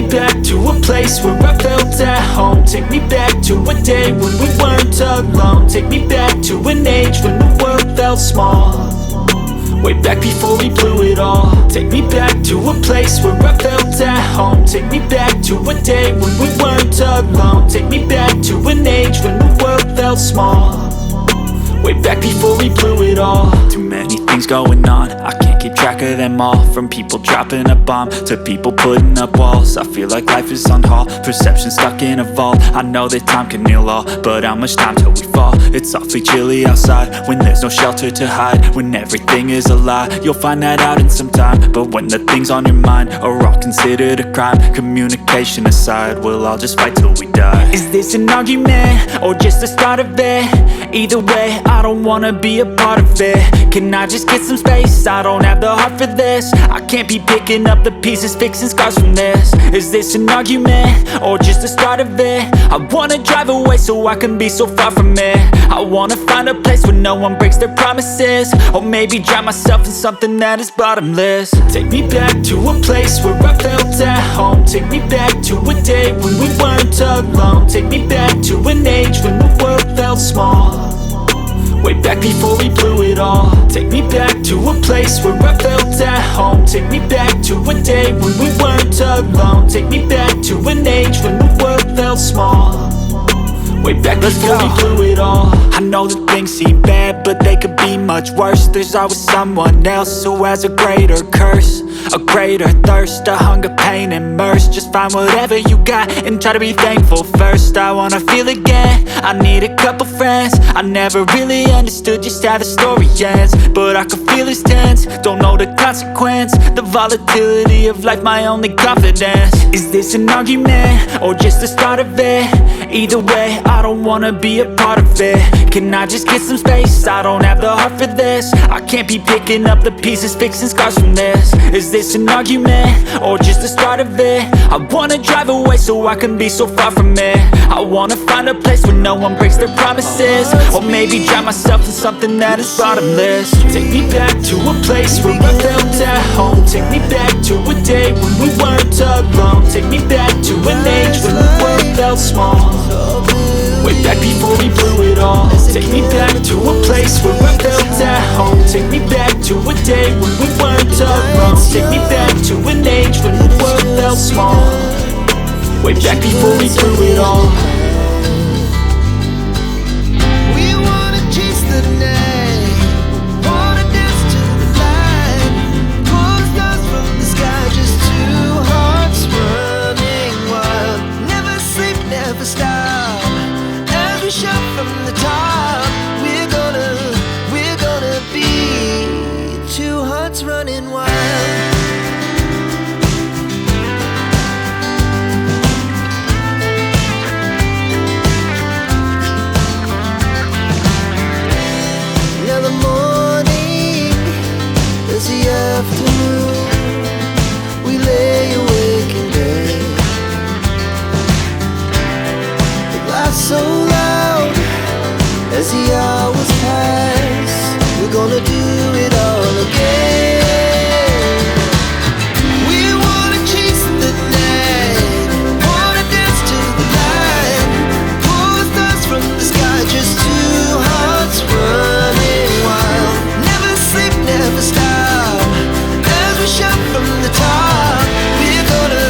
back to a place where I felt at home. Take me back to a day when we weren't alone. Take me back to an age when the world felt small, way back before we blew it all. Take me back to a place where I felt at home. Take me back to a day when we weren't alone. Take me back to an age when the world felt small, way back before we blew it all. Too many things going on, I can't keep track of them all. From people dropping a bomb to people putting up walls. I feel like life is on hold, perception stuck in a vault. I know that time can heal all, but how much time till we fall? It's awfully chilly outside when there's no shelter to hide. When everything is a lie, you'll find that out in some time. But when the things on your mind are all considered a crime, communication aside, we'll all just fight till we die. Is this an argument or just the start of it? Either way, I don't wanna be a part of it. Can I just get some space? I don't have the heart for this. I can't be picking up the pieces, fixing scars from this. Is this an argument or just the start of it? I wanna drive away so I can be so far from it. I wanna find a place where no one breaks their promises, or maybe drown myself in something that is bottomless. Take me back to a place where I felt at home. Take me back to a day when we weren't alone. Take me back to an age when the world felt small, way back before we blew it all. Take me back to a place where I felt at home. Take me back to a day when we weren't alone. Take me back to an age when the world felt small, way back before we blew it all. I know that things seem bad, but they could be much worse. There's always someone else who has a greater curse, a greater thirst, a hunger, pain, and mercy. Just find whatever you got and try to be thankful first. I wanna feel again, I need a couple friends. I never really understood just how the story ends, but I can feel it's tense, don't know the consequence. The volatility of life, my only confidence. Is this an argument or just the start of it? Either way, I don't wanna be a part of it. Can I just get some space? I don't have the heart for this. I can't be picking up the pieces, fixing scars from this. Is this an argument or just the start of it? I wanna drive away so I can be so far from it. I wanna find a place where no one breaks their promises, or maybe drown myself in something that is bottomless. Take me back to a place where I felt at home. Take me back to a day when we weren't alone. Take me back to an age when the world felt small, way back before we blew it all. Take me back to a place where I felt at home. Take me back to a day when we weren't alone. Take me back to an age when the world felt small, way back before we blew it all. We wanna chase the night, wanna dance to the light, pull stars from the sky, just two hearts running wild. Never sleep, never stop, as we shout from the top. We're gonna be two hearts running wild. Now the morning is the afternoon. We lay awake in bed, the laughs so loud as the hours pass. We're gonna do it all again. We wanna chase the night, wanna dance to the light, pull the stars from the sky, just two hearts running wild. Never sleep, never stop, as we shout from the top. We're gonna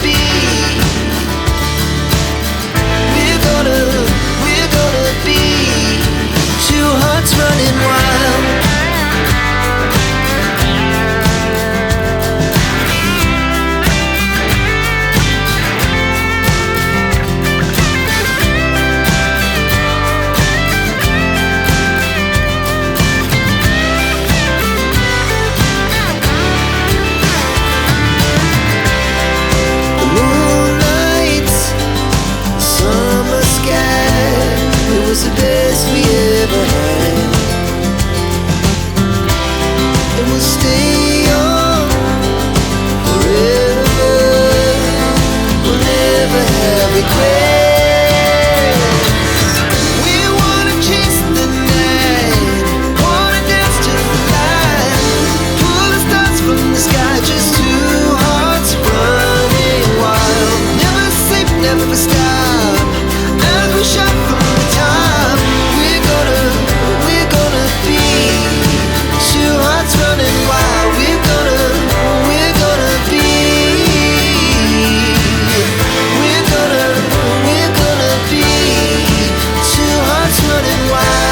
be, we're gonna be two hearts running wild. stop as we shine through time. We're gonna be two hearts running wild. We're gonna be. We're gonna be two hearts running wild.